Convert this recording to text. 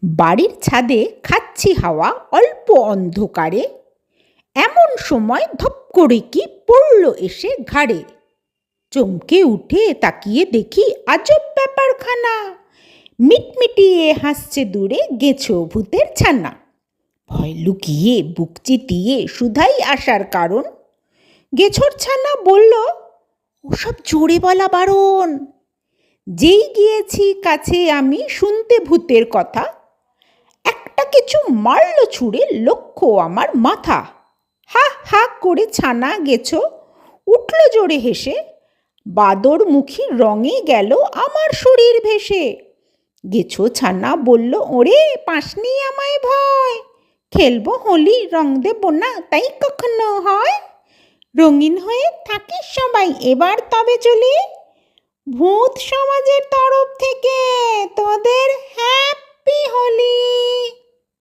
বাড়ির ছাদে খাচ্ছি হাওয়া অল্প অন্ধকারে, এমন সময় ধপ করে কি পড়ল এসে ঘাড়ে। চমকে উঠে তাকিয়ে দেখি আজব ব্যাপারখানা, মিটমিটিয়ে হাসছে দূরে গেছো ভূতের ছানা। ভয় লুকিয়ে বুক চিতিয়ে শুধাই আসার কারণ, গেছোর ছানা বলল, ওসব জোরে বলা বারণ। যেই গিয়েছি কাছে আমি শুনতে ভূতের কথা, একটা কিছু মারল ছুঁড়ে লক্ষ্য আমার মাথা। হা হা করে ছানা গেছো উঠল জোরে হেসে, বাদর মুখী রঙে গেল আমার শরীর ভেসে। গেছো ছানা বলল, ওরে পাসনি আমায় ভয়, খেলবো হোলি রং দেব না তাই কখনো হয়। রঙিন হয়ে থাকিস সবাই এবার তবে চলি, ভূত সমাজের তরফ থেকে তোদের